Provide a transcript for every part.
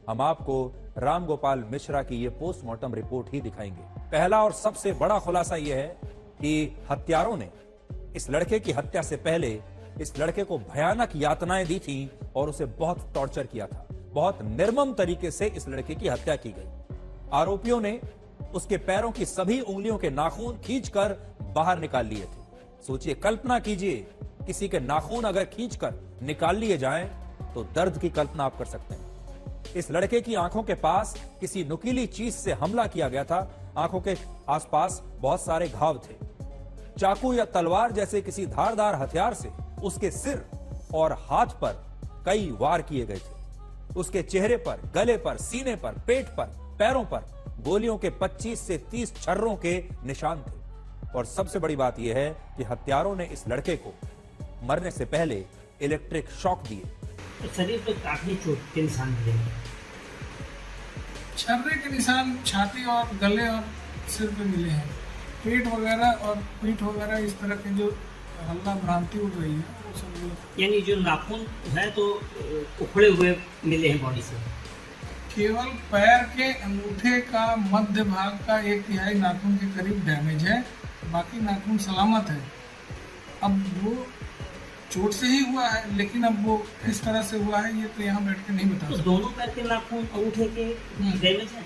हम आपको राम गोपाल मिश्रा की ये पोस्टमार्टम रिपोर्ट ही दिखाएंगे। पहला और सबसे बड़ा खुलासा यह है कि हत्यारों ने इस लड़के की हत्या से पहले इस लड़के को भयानक यातनाएं दी थी और उसे बहुत टॉर्चर किया था। बहुत निर्मम तरीके से इस लड़के की हत्या की गई। आरोपियों ने उसके पैरों की सभी उंगलियों के नाखून खींचकर बाहर निकाल लिए थे। सोचिए, कल्पना कीजिए, किसी के नाखून अगर खींचकर निकाल लिए जाएं तो दर्द की कल्पना आप कर सकते हैं। इस लड़के की आंखों के पास किसी नुकीली चीज से हमला किया गया था। आंखों के आसपास बहुत सारे घाव थे। चाकू या तलवार जैसे किसी धारदार हथियार से उसके सिर और हाथ पर कई वार किए गए थे। उसके चेहरे पर, गले पर, सीने पर, पेट पर, पैरों पर गोलियों के 25 से 30 छर्रों के निशान थे। और सबसे बड़ी बात यह है कि हत्यारों ने इस लड़के को मरने से पहले इलेक्ट्रिक शॉक दिए। शरीर पर काफी चोट के निशान मिले हैं। छर्रे के निशान छाती और गले और सिर पे मिले हैं। पेट वगैरह और पीठ वगैरह इस तरह के जो हल्ला भ्रांति उड़ रही है वो सब, यानी जो नाखून है तो उखड़े हुए मिले हैं बॉडी से। केवल पैर के अंगूठे का मध्य भाग का 1/3 नाखून के करीब डैमेज है, बाकी नाखून सलामत है। अब वो चोट से ही हुआ है, लेकिन अब वो किस तरह से हुआ है ये तो यहाँ बैठ के नहीं बता सकते। तो दोनों पैर के नाखून अंगूठे के डैमेज है,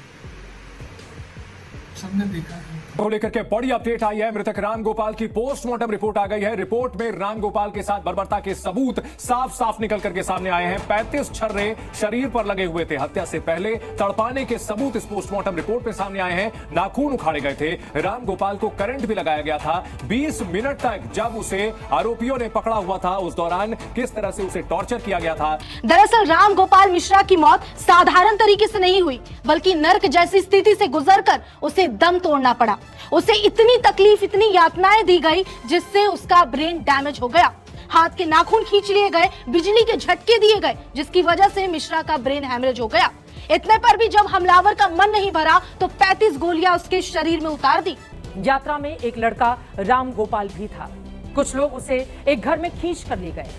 सबने देखा है। को लेकर के बड़ी अपडेट आई है। मृतक राम गोपाल की पोस्टमार्टम रिपोर्ट आ गई है। रिपोर्ट में राम गोपाल के साथ बर्बरता के सबूत साफ साफ निकल करके सामने आए हैं। 35 छर्रे शरीर पर लगे हुए थे। हत्या से पहले तड़पाने के सबूत इस पोस्टमार्टम रिपोर्ट में सामने आए हैं। नाखून उखाड़े गए थे। राम गोपाल को करंट भी लगाया गया था। 20 मिनट तक जब उसे आरोपियों ने पकड़ा हुआ था, उस दौरान किस तरह से उसे टॉर्चर किया गया था। दरअसल राम गोपाल मिश्रा की मौत साधारण तरीके से नहीं हुई, बल्कि नर्क जैसी स्थिति से गुजरकर उसे दम तोड़ना पड़ा। उसे इतनी तकलीफ, इतनी यातनाएं दी गई जिससे उसका ब्रेन डैमेज हो गया। हाथ के नाखून खींच लिए गए, बिजली के झटके दिए गए, जिसकी वजह से मिश्रा का ब्रेन हैमरेज हो गया। इतने पर भी जब हमलावर का मन नहीं भरा तो 35 गोलियां उसके शरीर में उतार दी। यात्रा में एक लड़का राम गोपाल भी था। कुछ लोग उसे एक घर में खींच कर ले गए।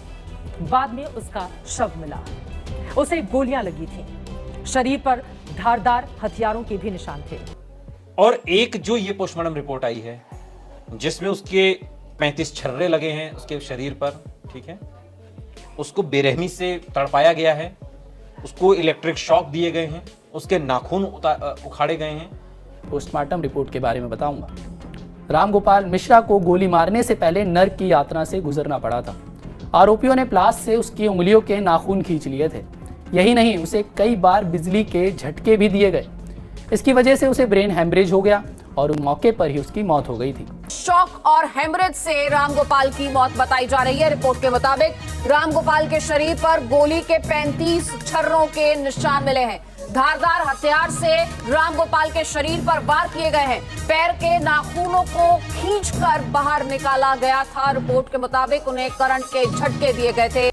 बाद में उसका शव मिला। उसे गोलियां लगी थी। शरीर पर धारदार हथियारों के भी निशान थे। और एक जो ये पोस्टमार्टम रिपोर्ट आई है जिसमें उसके 35 छर्रे लगे हैं उसके शरीर पर, ठीक है, उसको बेरहमी से तड़पाया गया है, उसको इलेक्ट्रिक शॉक दिए गए हैं, उसके नाखून उखाड़े गए हैं। पोस्टमार्टम रिपोर्ट के बारे में बताऊंगा। राम गोपाल मिश्रा को गोली मारने से पहले नर्क की यातना से गुजरना पड़ा था। आरोपियों ने प्लास से उसकी उंगलियों के नाखून खींच लिए थे। यही नहीं, उसे कई बार बिजली के झटके भी दिए गए। इसकी वजह से उसे ब्रेन हैमरेज हो गया और मौके पर ही उसकी मौत हो गई थी। शॉक और हेमरेज से राम गोपाल की मौत बताई जा रही है। रिपोर्ट के मुताबिक राम गोपाल के शरीर पर गोली के 35 छर्रों के निशान मिले हैं। धारदार हथियार से राम गोपाल के शरीर पर वार किए गए हैं। पैर के नाखूनों को खींचकर बाहर निकाला गया था। रिपोर्ट के मुताबिक उन्हें करंट के झटके दिए गए थे।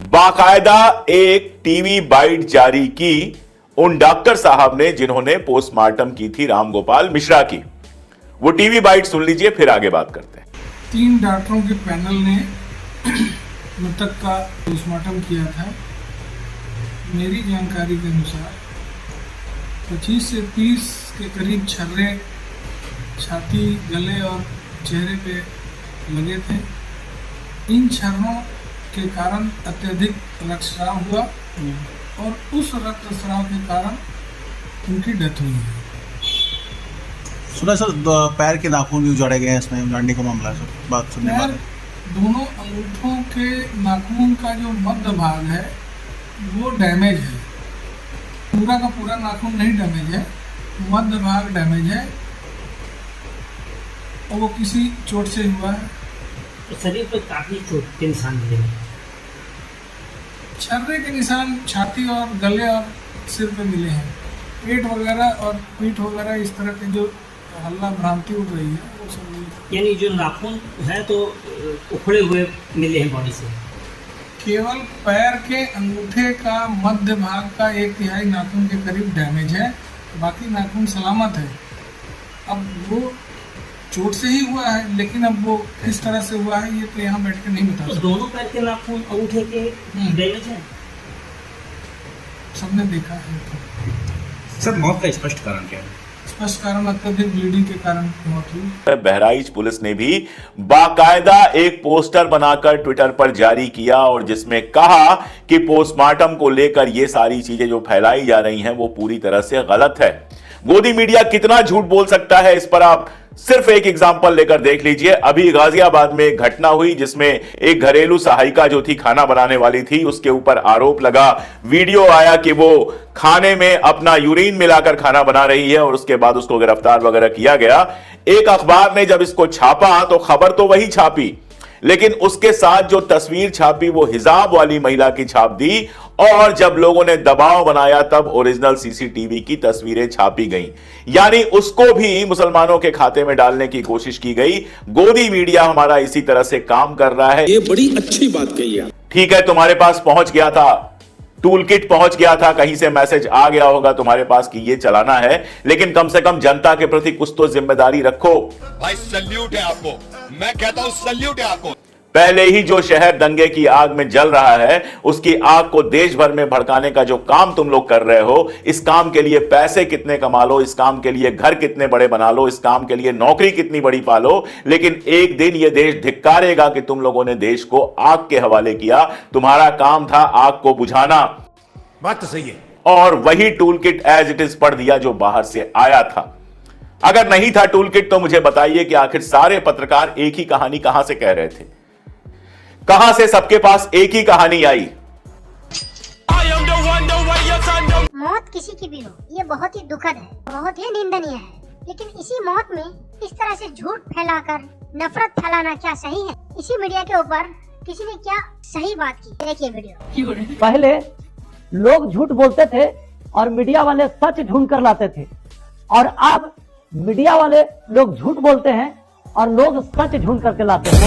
बाकायदा एक टीवी बाइट जारी की उन डॉक्टर साहब ने जिन्होंने पोस्टमार्टम की थी राम गोपाल मिश्रा की। वो टीवी बाइट सुन लीजिए, फिर आगे बात करते हैं। 3 डॉक्टरों के पैनल ने मृतक का पोस्टमार्टम किया था। मेरी जानकारी के अनुसार 25 से 30 के करीब छर्रे छाती, गले और चेहरे पे लगे थे। इन छर्रों के कारण अत्यधिक रक्तस्राव हुआ और उस रक्तस्राव के कारण उनकी डेथ हुई है। सुना सर, पैर के नाखून भी उजाड़े गए हैं इसमें, उजाड़ने का मामला है सर। बात सुनने बाद दोनों अंगूठों के नाखून का जो मध्य भाग है वो डैमेज है। पूरा का पूरा नाखून नहीं डैमेज है, मध्य भाग डैमेज है और वो किसी चोट से हुआ है। तो शरीर पर काफी चोट के निशान मिले हैं। छर्रे के निशान छाती और गले और सिर पे मिले हैं। पेट वगैरह और पीठ वगैरह इस तरह के जो हल्ला भ्रांति उड़ रही है वो सब, यानी जो नाखून है तो उखड़े हुए मिले हैं बॉडी से। केवल पैर के अंगूठे का मध्य भाग का 1/3 नाखून के करीब डैमेज है, बाकी नाखून सलामत है। अब वो चोट से ही हुआ है, लेकिन अब वो किस तरह से हुआ है ये तो यहाँ बैठ के नहीं बता सकते। दोनों पैर के नाखून अंगूठे के डैमेज है, सबने देखा है। सर मौत का स्पष्ट कारण क्या है? स्पष्ट कारण अत्यधिक ब्लीडिंग के कारण मौत हुई। बहराइच पुलिस ने भी बाकायदा एक पोस्टर बनाकर ट्विटर पर जारी किया और जिसमें कहा कि पोस्टमार्टम को लेकर ये सारी चीजें जो फैलाई जा रही हैं वो पूरी तरह से गलत है। गोदी मीडिया कितना झूठ बोल सकता है, इस पर आप सिर्फ एक एग्जांपल लेकर देख लीजिए। अभी गाजियाबाद में एक घटना हुई जिसमें एक घरेलू सहायिका जो थी, खाना बनाने वाली थी, उसके ऊपर आरोप लगा, वीडियो आया कि वो खाने में अपना यूरिन मिलाकर खाना बना रही है और उसके बाद उसको गिरफ्तार वगैरह किया गया। एक अखबार ने जब इसको छापा तो खबर तो वही छापी, लेकिन उसके साथ जो तस्वीर छापी वो हिजाब वाली महिला की छाप दी और जब लोगों ने दबाव बनाया तब ओरिजिनल सीसीटीवी की तस्वीरें छापी गईं। यानी उसको भी मुसलमानों के खाते में डालने की कोशिश की गई। गोदी मीडिया हमारा इसी तरह से काम कर रहा है। ये बड़ी अच्छी बात कही है। ठीक है, तुम्हारे पास पहुंच गया था, टूल किट पहुंच गया था, कहीं से मैसेज आ गया होगा तुम्हारे पास कि ये चलाना है, लेकिन कम से कम जनता के प्रति कुछ तो जिम्मेदारी रखो। भाई सल्यूट है आपको, मैं कहता हूं सल्यूट है आपको। पहले ही जो शहर दंगे की आग में जल रहा है उसकी आग को देश भर में भड़काने का जो काम तुम लोग कर रहे हो, इस काम के लिए पैसे कितने कमा लो, इस काम के लिए घर कितने बड़े बना लो, इस काम के लिए नौकरी कितनी बड़ी पालो, लेकिन एक दिन यह देश धिक्कारेगा कि तुम लोगों ने देश को आग के हवाले किया। तुम्हारा काम था आग को बुझाना। बात तो सही है। और वही tool kit as it is पढ़ दिया जो बाहर से आया था। अगर नहीं था टूल किट तो मुझे बताइए कि आखिर सारे पत्रकार एक ही कहानी कहां से कह रहे थे, कहां से सबके पास एक ही कहानी आई। मौत किसी की भी हो, ये बहुत ही दुखद है, बहुत ही निंदनीय है, लेकिन इसी मौत में इस तरह से झूठ फैलाकर नफरत फैलाना क्या सही है? इसी मीडिया के ऊपर किसी ने क्या सही बात की? देखिए वीडियो। पहले लोग झूठ बोलते थे और मीडिया वाले सच ढूंढ कर लाते थे, और अब मीडिया वाले लोग झूठ बोलते हैं और लोग सच ढूंढ करके लाते हैं।